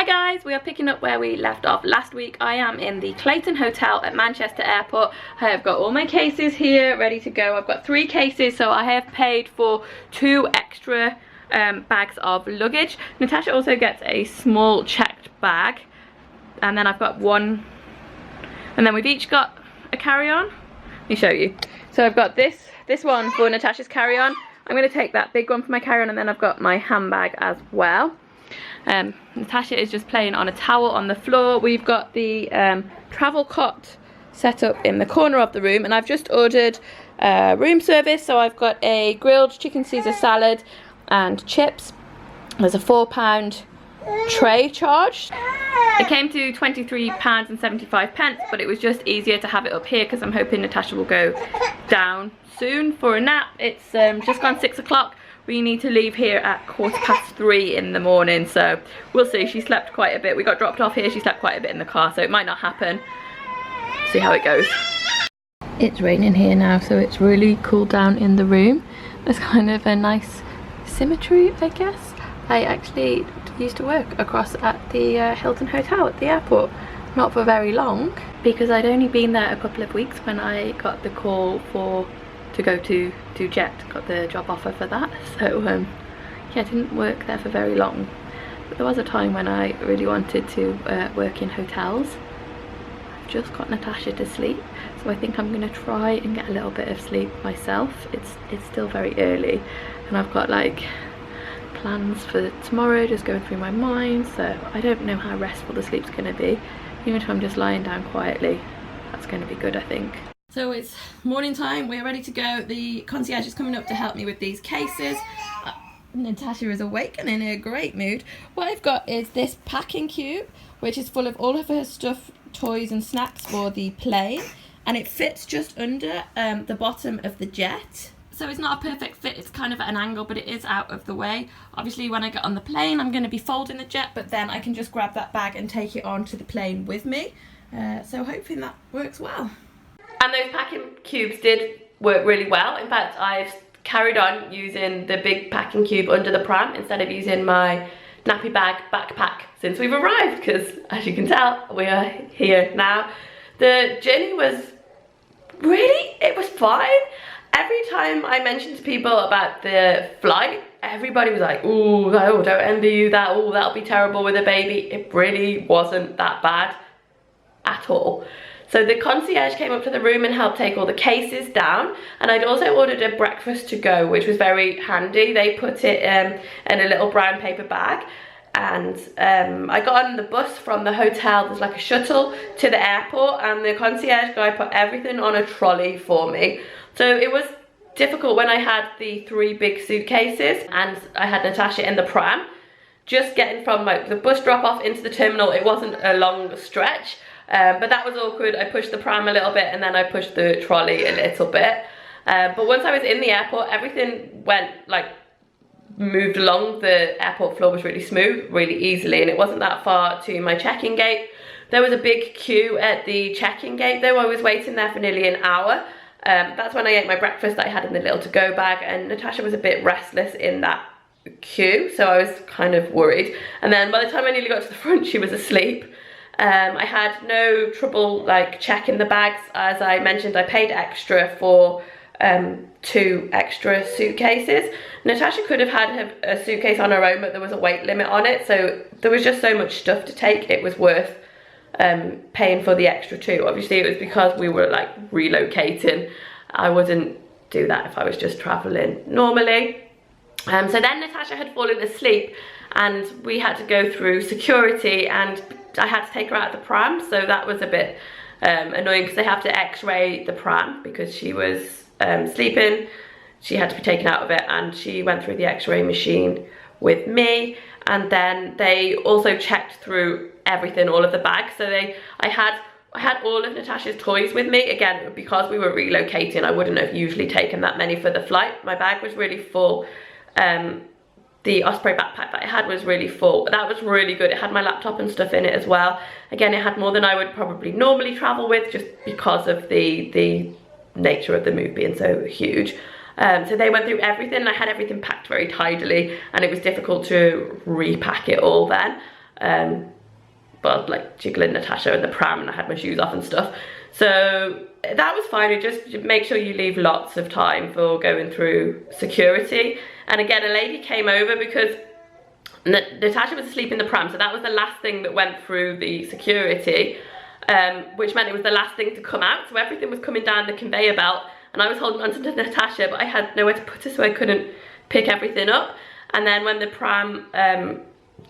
Hi guys, we are picking up where we left off last week. I am in the Clayton Hotel at Manchester Airport. I have got all my cases here ready to go. I've got 3 cases, so I have paid for 2 extra bags of luggage. Natasha also gets a small checked bag, and then I've got 1, and then we've each got a carry-on. Let me show you. So I've got this one for Natasha's carry-on. I'm going to take that big one for my carry-on, and then I've got my handbag as well. Natasha is just playing on a towel on the floor. We've got the travel cot set up in the corner of the room, and I've just ordered room service. So I've got a grilled chicken Caesar salad and chips. There's a £4 tray charged. It came to £23.75, but it was just easier to have it up here because I'm hoping Natasha will go down soon for a nap. It's just gone 6 o'clock. We need to leave here at 3:15 in the morning, so we'll see. She slept quite a bit. We got dropped off here. She slept quite a bit in the car, so it might not happen. See how it goes. It's raining here now, so it's really cooled down in the room. There's kind of a nice symmetry, I guess. I actually used to work across at the Hilton Hotel at the airport. Not for very long, because I'd only been there a couple of weeks when I got the call to go to Jet, got the job offer for that. So yeah, I didn't work there for very long, but there was a time when I really wanted to work in hotels. I've just got Natasha to sleep, so I think I'm gonna try and get a little bit of sleep myself. It's still very early, and I've got like plans for tomorrow just going through my mind, so I don't know how restful the sleep's gonna be. Even if I'm just lying down quietly, that's gonna be good, I think. So it's morning time, we're ready to go. The concierge is coming up to help me with these cases. Natasha is awake and in a great mood. What I've got is this packing cube, which is full of all of her stuff, toys and snacks for the plane. And it fits just under the bottom of the jet. So it's not a perfect fit, it's kind of at an angle, but it is out of the way. Obviously when I get on the plane, I'm gonna be folding the jet, but then I can just grab that bag and take it onto the plane with me. So hoping that works well. And those packing cubes did work really well. In fact, I've carried on using the big packing cube under the pram instead of using my nappy bag backpack since we've arrived, because as you can tell, we are here now. The journey was it was fine. Every time I mentioned to people about the flight, everybody was like, "Ooh, oh, don't envy you that. Oh, that'll be terrible with a baby." It really wasn't that bad at all. So the concierge came up to the room and helped take all the cases down, and I'd also ordered a breakfast to go, which was very handy. They put it in a little brown paper bag, and I got on the bus from the hotel. There's like a shuttle to the airport, and the concierge guy put everything on a trolley for me. So it was difficult when I had the 3 big suitcases and I had Natasha in the pram. Just getting from the bus drop off into the terminal, it wasn't a long stretch. But that was awkward. I pushed the pram a little bit and then I pushed the trolley a little bit. But once I was in the airport, everything moved along. The airport floor was really smooth, really easily, and it wasn't that far to my check-in gate. There was a big queue at the check-in gate though. I was waiting there for nearly an hour. That's when I ate my breakfast that I had in the little to-go bag, and Natasha was a bit restless in that queue, so I was kind of worried. And then by the time I nearly got to the front, she was asleep. I had no trouble checking the bags. As I mentioned, I paid extra for 2 extra suitcases. Natasha could have had a suitcase on her own, but there was a weight limit on it, so there was just so much stuff to take. It was worth paying for the extra 2. Obviously it was because we were relocating. I wouldn't do that if I was just traveling normally. So then Natasha had fallen asleep and we had to go through security, and I had to take her out of the pram, so that was a bit annoying because they have to x-ray the pram because she was sleeping. She had to be taken out of it, and she went through the x-ray machine with me, and then they also checked through everything, all of the bags. So I had all of Natasha's toys with me. Again, because we were relocating, I wouldn't have usually taken that many for the flight. My bag was really full. The Osprey backpack that I had was really full. That was really good. It had my laptop and stuff in it as well. Again, it had more than I would probably normally travel with, just because of the nature of the move being so huge. So they went through everything. I had everything packed very tidily, and it was difficult to repack it all then. but like jiggling Natasha in the pram, and I had my shoes off and stuff. So that was fine. Just make sure you leave lots of time for going through security. And again, a lady came over because Natasha was asleep in the pram, so that was the last thing that went through the security, which meant it was the last thing to come out. So everything was coming down the conveyor belt, and I was holding on to Natasha, but I had nowhere to put her, so I couldn't pick everything up. And then when the pram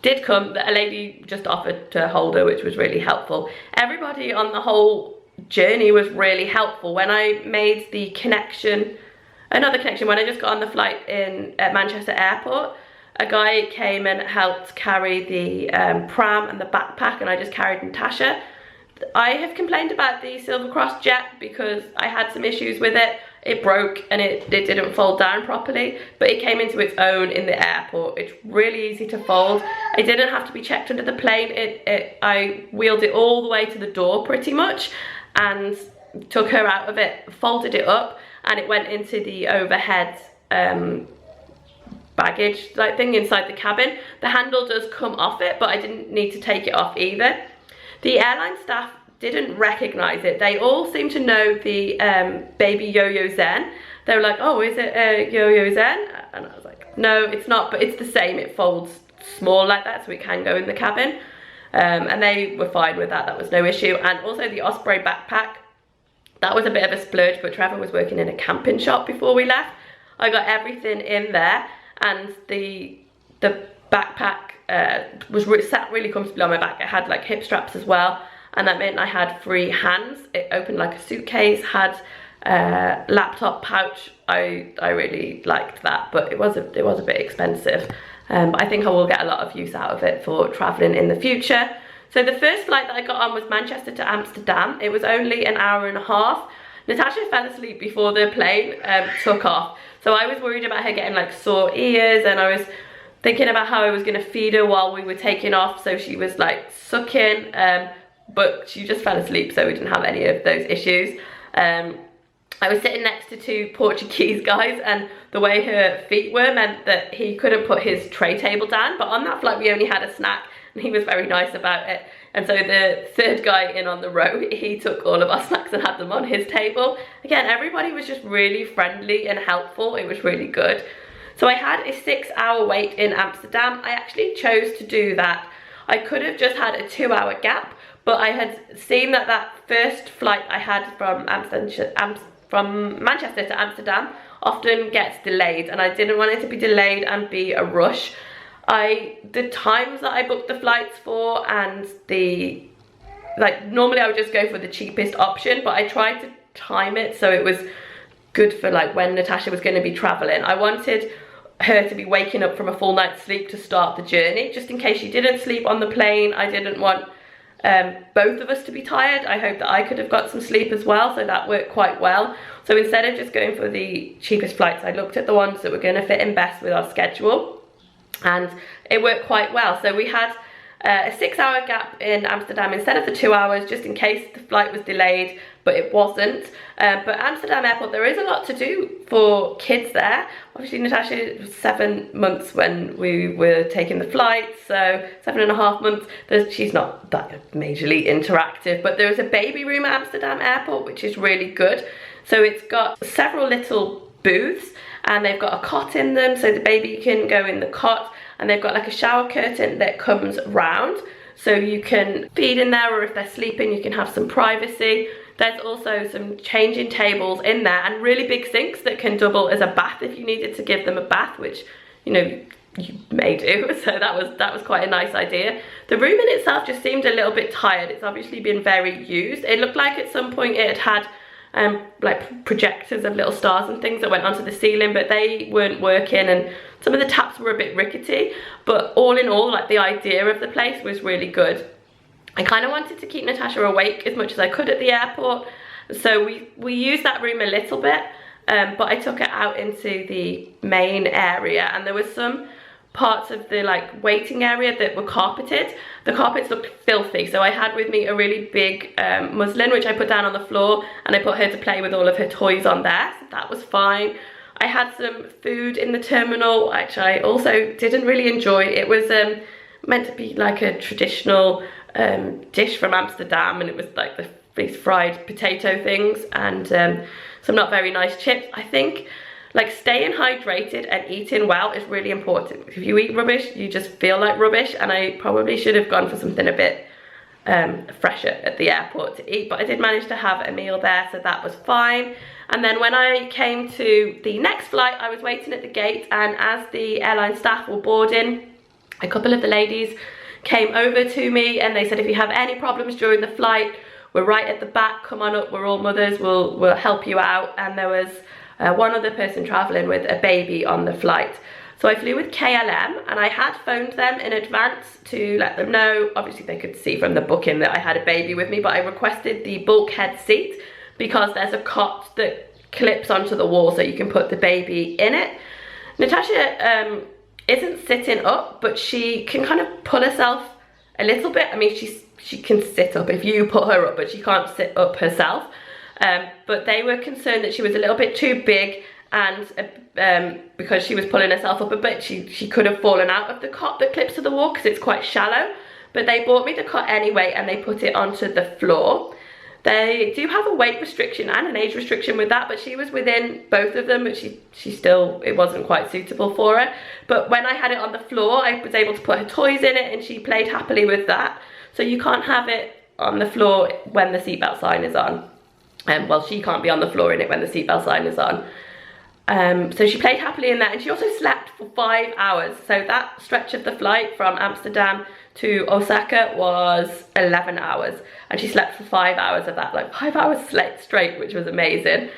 did come, a lady just offered to hold her, which was really helpful. Everybody on the whole journey was really helpful. When I made the connection, another connection, when I just got on the flight at Manchester Airport, a guy came and helped carry the pram and the backpack, and I just carried Natasha. I have complained about the Silver Cross jet because I had some issues with it. It broke and it didn't fold down properly, but it came into its own in the airport. It's really easy to fold. I didn't have to be checked under the plane. I wheeled it all the way to the door pretty much and took her out of it, folded it up, and it went into the overhead baggage like thing inside the cabin. The handle does come off it, but I didn't need to take it off either. The airline staff didn't recognize it. They all seem to know the baby Yo-Yo Zen. They were like, oh, is it a Yo-Yo Zen? And I was like, no, it's not, but it's the same. It folds small like that, so it can go in the cabin. And they were fine with that. That was no issue. And also the Osprey backpack, that was a bit of a splurge, but Trevor was working in a camping shop before we left. I got everything in there, and the backpack sat really comfortably on my back. It had like hip straps as well, and that meant I had free hands. It opened like a suitcase, had a laptop pouch. I really liked that, but it was a bit expensive. I think I will get a lot of use out of it for traveling in the future. So the first flight that I got on was Manchester to Amsterdam. It was only an hour and a half. Natasha fell asleep before the plane took off. So I was worried about her getting like sore ears, and I was thinking about how I was going to feed her while we were taking off. So she was like sucking, but she just fell asleep, so we didn't have any of those issues. I was sitting next to two Portuguese guys, and the way her feet were meant that he couldn't put his tray table down, but on that flight we only had a snack, and he was very nice about it. And so the third guy in on the row, he took all of our snacks and had them on his table. Again, everybody was just really friendly and helpful. It was really good. So I had a 6-hour wait in Amsterdam. I actually chose to do that. I could have just had a 2-hour gap, but I had seen that first flight I had from Manchester to Amsterdam often gets delayed, and I didn't want it to be delayed and be a rush. The times that I booked the flights for, and normally I would just go for the cheapest option, but I tried to time it so it was good for like when Natasha was going to be traveling. I wanted her to be waking up from a full night's sleep to start the journey, just in case she didn't sleep on the plane. I didn't want both of us to be tired. I hope that I could have got some sleep as well, so that worked quite well. So instead of just going for the cheapest flights, I looked at the ones that were going to fit in best with our schedule, and it worked quite well. So we had a 6-hour gap in Amsterdam instead of the 2 hours, just in case the flight was delayed, but it wasn't. But Amsterdam Airport, there is a lot to do for kids there. Obviously Natasha was 7 months when we were taking the flight, so 7.5 months. She's not that majorly interactive, but there is a baby room at Amsterdam Airport, which is really good. So it's got several little booths, and they've got a cot in them, so the baby can go in the cot, and they've got like a shower curtain that comes round, so you can feed in there, or if they're sleeping you can have some privacy. There's also some changing tables in there, and really big sinks that can double as a bath if you needed to give them a bath, which, you know, you may do. So that was quite a nice idea. The room in itself just seemed a little bit tired. It's obviously been very used. It looked like at some point it had like projectors of little stars and things that went onto the ceiling, but they weren't working, and some of the taps were a bit rickety. But all in all, like, the idea of the place was really good. I kind of wanted to keep Natasha awake as much as I could at the airport, so we used that room a little bit, but I took her out into the main area, and there was some parts of the like waiting area that were carpeted. The carpets looked filthy, so I had with me a really big muslin, which I put down on the floor, and I put her to play with all of her toys on there, so that was fine. I had some food in the terminal, which I also didn't really enjoy. It was meant to be like a traditional dish from Amsterdam, and it was like these fried potato things and some not very nice chips. I think like staying hydrated and eating well is really important. If you eat rubbish, you just feel like rubbish, and I probably should have gone for something a bit fresher at the airport to eat, but I did manage to have a meal there, so that was fine. And then when I came to the next flight, I was waiting at the gate, and as the airline staff were boarding, a couple of the ladies came over to me and they said, if you have any problems during the flight, we're right at the back, come on up, we're all mothers, we'll help you out. And there was one other person traveling with a baby on the flight. So I flew with KLM, and I had phoned them in advance to let them know. Obviously they could see from the booking that I had a baby with me, but I requested the bulkhead seat because there's a cot that clips onto the wall so you can put the baby in it. Natasha isn't sitting up, but she can kind of pull herself a little bit. I mean, she can sit up if you put her up, but she can't sit up herself. But they were concerned that she was a little bit too big, and because she was pulling herself up a bit, she could have fallen out of the cot that clips to the wall because it's quite shallow. But they bought me the cot anyway, and they put it onto the floor. They do have a weight restriction and an age restriction with that, but she was within both of them, but she still, it wasn't quite suitable for her. But when I had it on the floor, I was able to put her toys in it, and she played happily with that. So you can't have it on the floor when the seatbelt sign is on. Well, she can't be on the floor in it when the seatbelt sign is on. So she played happily in that, and she also slept for 5 hours. So that stretch of the flight from Amsterdam to Osaka was 11 hours, and she slept for 5 hours of that, like 5 hours straight, which was amazing.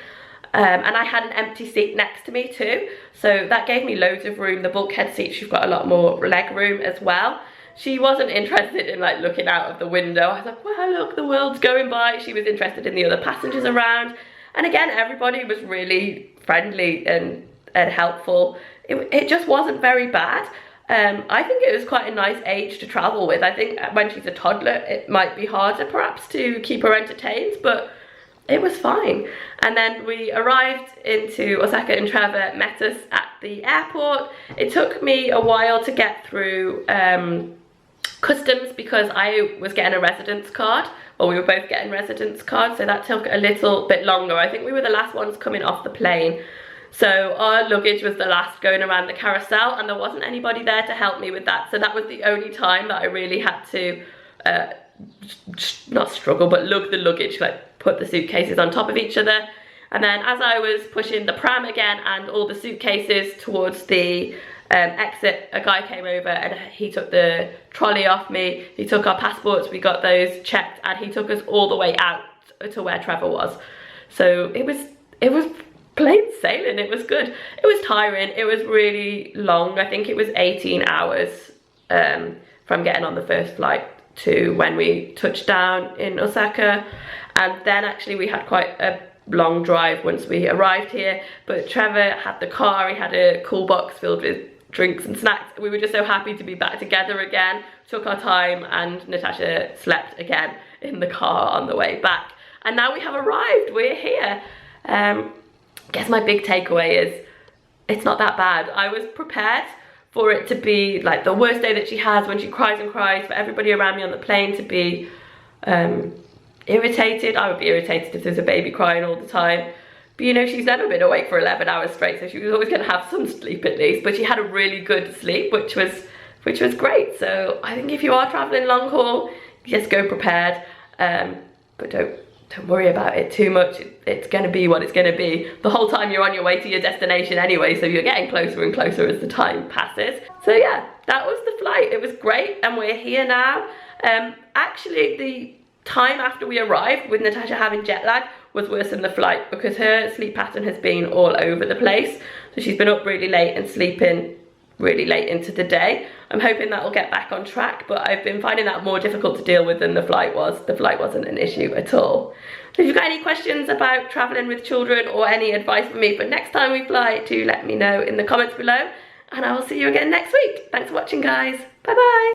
And I had an empty seat next to me too, so that gave me loads of room. The bulkhead seat, she's got a lot more leg room as well. She wasn't interested in like looking out of the window. I was like, wow, look, the world's going by. She was interested in the other passengers around. And again, everybody was really friendly and helpful. It just wasn't very bad. I think it was quite a nice age to travel with. I think when she's a toddler, it might be harder perhaps to keep her entertained, but it was fine. And then we arrived into Osaka, and Trevor met us at the airport. It took me a while to get through customs because I was getting a residence card, or we were both getting residence cards, so that took a little bit longer. I think we were the last ones coming off the plane. So our luggage was the last going around the carousel, and there wasn't anybody there to help me with that. So that was the only time that I really had to, not struggle, but lug the luggage, like put the suitcases on top of each other. And then as I was pushing the pram again and all the suitcases towards the exit, a guy came over and he took the trolley off me. He took our passports, we got those checked, and he took us all the way out to where Trevor was. So it was plain sailing. It was good. It was tiring. It was really long. I think it was 18 hours from getting on the first flight to when we touched down in Osaka. And then actually we had quite a long drive once we arrived here, but Trevor had the car. He had a cool box filled with drinks and snacks. We were just so happy to be back together again. Took our time, and Natasha slept again in the car on the way back. And now we have arrived. We're here. Guess my big takeaway is it's not that bad. I was prepared for it to be like the worst day that she has when she cries and cries, for everybody around me on the plane to be irritated. I would be irritated if there's a baby crying all the time. But you know, she's never been awake for 11 hours straight, so she was always going to have some sleep at least. But she had a really good sleep, which was great. So I think if you are traveling long haul, just go prepared, but don't worry about it too much. It's going to be what it's going to be. The whole time you're on your way to your destination anyway, so you're getting closer and closer as the time passes. So yeah, that was the flight. It was great, and we're here now. Actually, the time after we arrived, with Natasha having jet lag, was worse than the flight, because her sleep pattern has been all over the place. So she's been up really late and sleeping really late into the day. I'm hoping that will get back on track, but I've been finding that more difficult to deal with than the flight was. The flight wasn't an issue at all. So if you've got any questions about traveling with children or any advice for me for next time we fly, do let me know in the comments below, and I will see you again next week. Thanks for watching, guys. Bye bye.